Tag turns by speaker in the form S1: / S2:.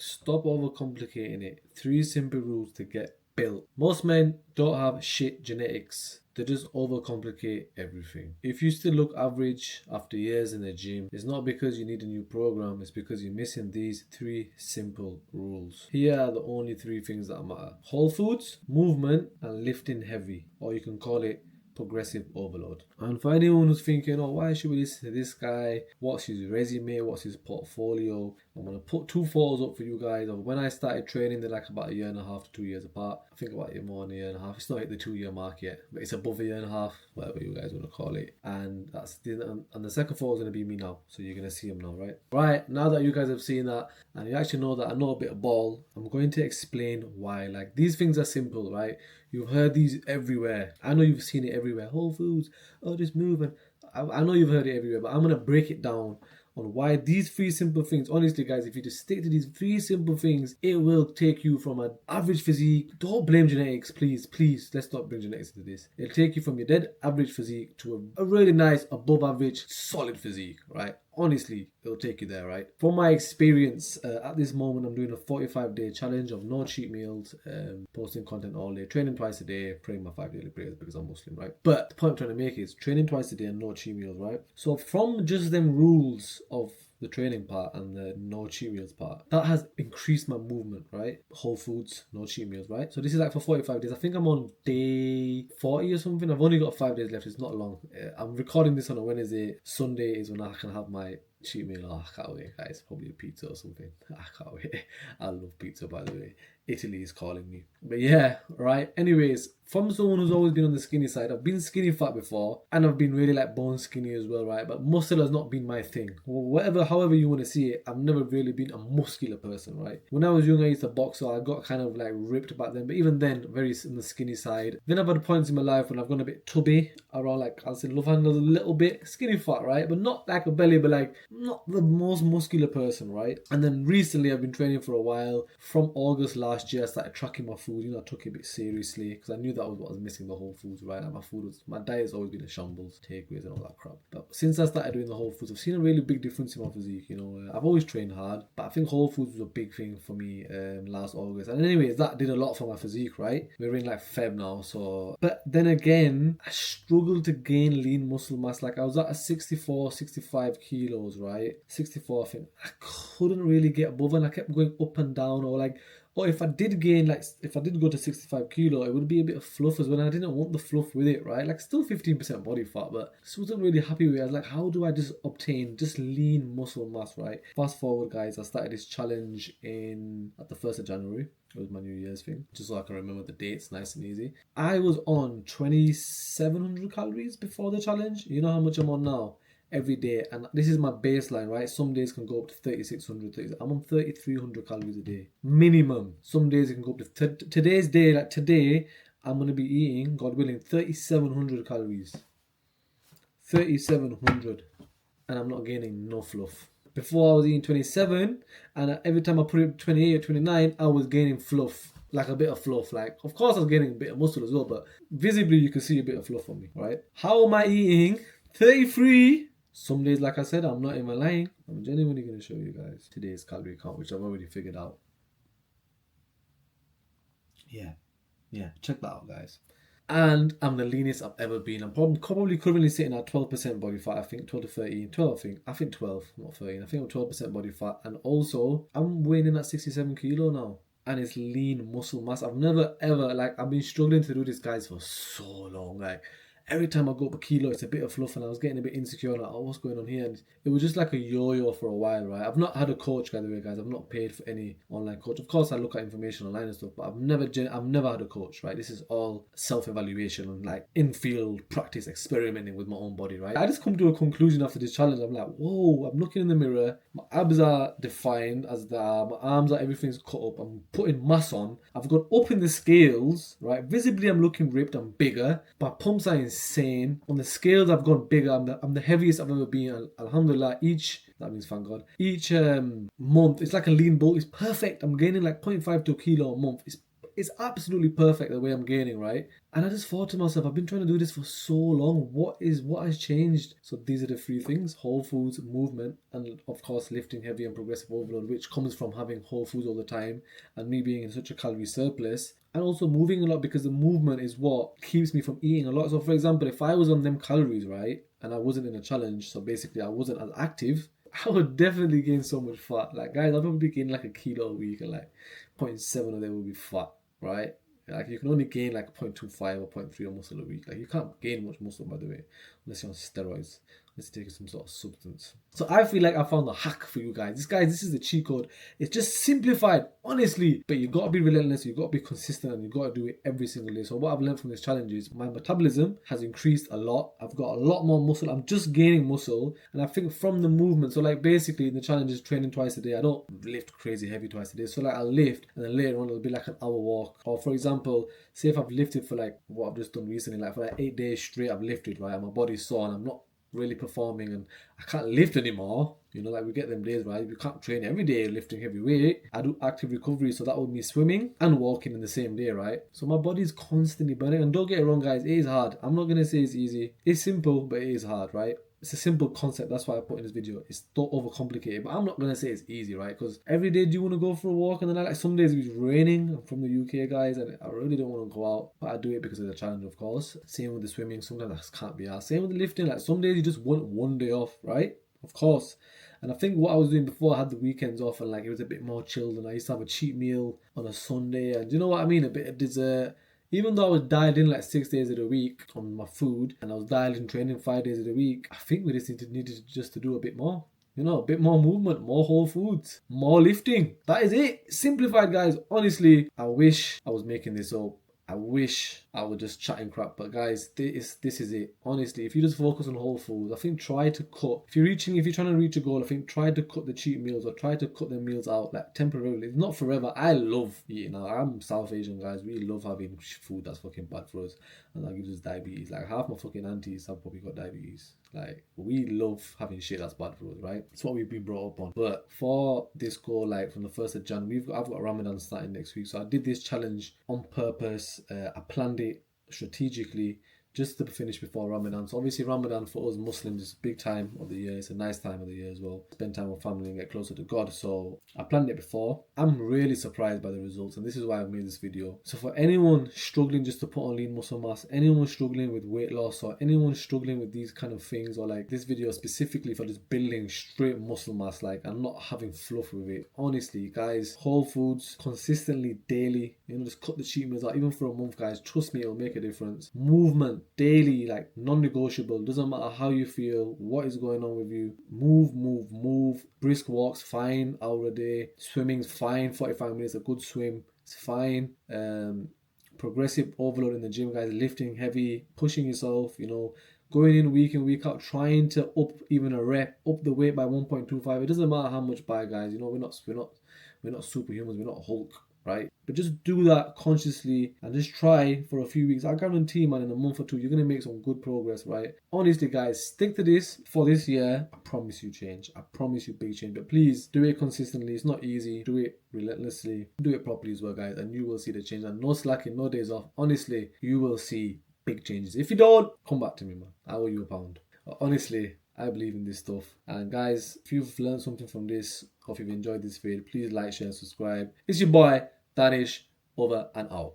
S1: Stop overcomplicating it. 3 simple rules to get built. Most men don't have shit genetics. They just overcomplicate everything. If you still look average after years in the gym, it's not because you need a new program, it's because you're missing these 3 simple rules. Here are the only 3 things that matter: whole foods, movement, and lifting heavy. Or you can call it progressive overload. And for anyone who's thinking, oh, why should we listen to this guy? What's his resume? What's his portfolio? I'm going to put 2 photos up for you guys of when I started training. They're like about 1.5 to 2 years apart. I think about it more than 1.5 years. It's not hit the 2-year mark yet, but it's above 1.5 years, whatever you guys want to call it. And and the second photo is going to be me now. So you're going to see him now, right? Right, now that you guys have seen that, and you actually know that I know a bit of ball, I'm going to explain why. Like, these things are simple, right? You've heard these everywhere. I know you've seen it everywhere. Whole Foods, oh, this movement. I know you've heard it everywhere, but I'm going to break it down on why these 3 simple things. Honestly, guys, if you just stick to these 3 simple things, it will take you from an average physique. Don't blame genetics, please. Let's not bring genetics into this. It'll take you from your dead average physique to a really nice, above average, solid physique, right? Honestly, it'll take you there, right? From my experience, at this moment, I'm doing a 45-day challenge of no cheat meals, posting content all day, training twice a day, praying my 5 daily prayers because I'm Muslim, right? But the point I'm trying to make is training twice a day and no cheat meals, right? So from just them rules of the training part and the no cheat meals part, that has increased my movement, right? Whole foods, no cheat meals, right? So this is like for 45 days. I think I'm on day 40 or something. I've only got 5 days left. It's not long. I'm recording this on a Wednesday. Sunday is when I can have my cheat meal. Oh, I can't wait, guys. Probably a pizza or something. I can't wait. I love pizza, by the way. Italy is calling me. But yeah, right. Anyways, from someone who's always been on the skinny side, I've been skinny fat before, and I've been really like bone skinny as well, right? But muscle has not been my thing. Whatever, however you want to see it, I've never really been a muscular person, right? When I was young, I used to box, so I got kind of like ripped back then. But even then, very on the skinny side. Then I've had points in my life when I've gone a bit tubby, around like, I'll say love handles a little bit, skinny fat, right? But not like a belly, but like not the most muscular person, right? And then recently, I've been training for a while. From August last year, I started tracking my food. I took it a bit seriously because I knew that was what I was missing, the whole foods, right? Like my diet has always been a shambles, takeaways and all that crap. But since I started doing the whole foods, I've seen a really big difference in my physique. I've always trained hard, but I think whole foods was a big thing for me last August. And anyways, that did a lot for my physique, right? We're in like Feb now, so. But then again, I struggled to gain lean muscle mass. Like I was at a 64, 65 kilos, right? 64, I think. I couldn't really get above, and I kept going up and down, or if I did gain, like, if I did go to 65 kilo, it would be a bit of fluff as well. And I didn't want the fluff with it, right? Like, still 15% body fat, but just wasn't really happy with it. I was like, how do I just obtain just lean muscle mass, right? Fast forward, guys, I started this challenge at the 1st of January. It was my New Year's thing, just so I can remember the dates, nice and easy. I was on 2,700 calories before the challenge. You know how much I'm on now? Every day, and this is my baseline, right? Some days can go up to 3,600. I'm on 3,300 calories a day minimum. Some days it can go up to today's day. Like today, I'm gonna be eating, God willing, 3,700 calories. 3,700, and I'm not gaining no fluff. Before I was eating 27, and every time I put it 28 or 29, I was gaining fluff. Like a bit of fluff. Like, of course I was gaining a bit of muscle as well, but visibly you can see a bit of fluff on me, right? How am I eating 33? Some days, like I said, I'm not even lying. I'm genuinely going to show you guys today's calorie count, which I've already figured out. Yeah, check that out, guys. And I'm the leanest I've ever been. I'm probably currently sitting at 12% body fat. I think 12 to 13. 12, I think 12, not 13. I think I'm 12% body fat. And also, I'm weighing in at 67 kilo now. And it's lean muscle mass. I've never ever, I've been struggling to do this, guys, for so long. Every time I go up a kilo, it's a bit of fluff, and I was getting a bit insecure, like, oh, what's going on here? And it was just like a yo-yo for a while, right? I've not had a coach, by the way, guys. I've not paid for any online coach. Of course, I look at information online and stuff, but I've never had a coach, right? This is all self-evaluation and in-field practice, experimenting with my own body, right? I just come to a conclusion after this challenge. I'm like, whoa, I'm looking in the mirror. My abs are defined as they are. My arms are, everything's cut up. I'm putting mass on. I've got up in the scales, right? Visibly, I'm looking ripped. I'm bigger. My pumps are insane. On the scales, I've gone bigger. I'm the heaviest I've ever been. Alhamdulillah, that means thank God. Each month, it's like a lean bulk. It's perfect. I'm gaining like 0.5 to a kilo a month. It's absolutely perfect the way I'm gaining, right? And I just thought to myself, I've been trying to do this for so long. What has changed? So these are the three things: whole foods, movement, and of course lifting heavy and progressive overload, which comes from having whole foods all the time and me being in such a calorie surplus. And also moving a lot, because the movement is what keeps me from eating a lot. So for example, if I was on them calories, right, and I wasn't in a challenge, so basically I wasn't as active, I would definitely gain so much fat. Like guys, I'd probably gain like a kilo a week, and like zero point 0.7 of them would be fat, right? Like you can only gain like 0.25 or zero point 0.3 of muscle a week. Like you can't gain much muscle, by the way, unless you're on steroids, unless you're taking some sort of substance. So I feel like I found the hack for you guys. This is the cheat code. It's just simplified, honestly. But you gotta be relentless, you gotta be consistent, and you gotta do it every single day. So what I've learned from this challenge is my metabolism has increased a lot. I've got a lot more muscle. I'm just gaining muscle, and I think from the movement. So like basically the challenge is training twice a day. I don't lift crazy heavy twice a day. So like I'll lift, and then later on it'll be like an hour walk. Or for example, say if I've lifted for like what I've just done recently, like for like 8 days straight, I've lifted, right, and my body's sore and I'm not really performing and I can't lift anymore. You know, like we get them days, right? You can't train every day lifting heavy weight. I do active recovery, so that would be swimming and walking in the same day, right? So my body's constantly burning. And don't get it wrong, guys, it is hard. I'm not gonna say it's easy. It's simple, but it is hard, right? It's a simple concept. That's why I put in this video. It's don't overcomplicate it. But I'm not gonna say it's easy, right? Because every day, do you want to go for a walk? And then like some days it's raining. I'm from the UK, guys, and I really don't want to go out, but I do it because of the challenge, of course. Same with the swimming. Sometimes I just can't be asked. Same with the lifting. Like some days you just want one day off, right? Of course. And I think what I was doing before, I had the weekends off, and like it was a bit more chilled. And I used to have a cheat meal on a Sunday, and you know what I mean, a bit of dessert. Even though I was dialed in like 6 days of the week on my food, and I was dialed in training 5 days of the week, I think we just needed just to do a bit more. You know, a bit more movement, more whole foods, more lifting. That is it. Simplified, guys. Honestly, I wish I was making this up. I wish I was just chatting crap, but guys, this is it. Honestly, if you just focus on whole foods, I think try to cut. If you're trying to reach a goal, I think try to cut the cheat meals or try to cut the meals out like temporarily. It's not forever. I love eating. I'm South Asian, guys. We love having food that's fucking bad for us, and that gives us diabetes. Like half my fucking aunties have probably got diabetes. Like we love having shit that's bad for us, right? It's what we've been brought up on. But for this goal, like from the 1st of Jan, I've got Ramadan starting next week, so I did this challenge on purpose. I planned it strategically just to finish before Ramadan. So obviously Ramadan for us Muslims is a big time of the year. It's a nice time of the year as well. Spend time with family and get closer to God. So I planned it before. I'm really surprised by the results, and this is why I've made this video. So for anyone struggling just to put on lean muscle mass, anyone struggling with weight loss, or anyone struggling with these kind of things, or like this video specifically for just building straight muscle mass, like I'm not having fluff with it. Honestly, guys, whole foods consistently daily, you know, just cut the cheat meals out even for a month, guys. Trust me, it'll make a difference. Movement daily, like non-negotiable. Doesn't matter how you feel, what is going on with you. Move. Brisk walks, fine, hour a day. Swimming's fine, 45 minutes, a good swim, it's fine. Progressive overload in the gym, guys. Lifting heavy, pushing yourself, you know, going in week and out, trying to up even a rep, up the weight by 1.25. It doesn't matter how much by, guys. You know, we're not superhumans, we're not Hulk, right? But just do that consciously and just try for a few weeks. I guarantee, man, in a month or two, you're gonna make some good progress, right? Honestly, guys, stick to this for this year. I promise you change. I promise you big change. But please do it consistently. It's not easy. Do it relentlessly. Do it properly as well, guys, and you will see the change. And no slacking, no days off. Honestly, you will see big changes. If you don't, come back to me, man. I owe you £1. But honestly, I believe in this stuff. And guys, if you've learned something from this, or if you've enjoyed this video, please like, share, and subscribe. It's your boy, Danish, over and out.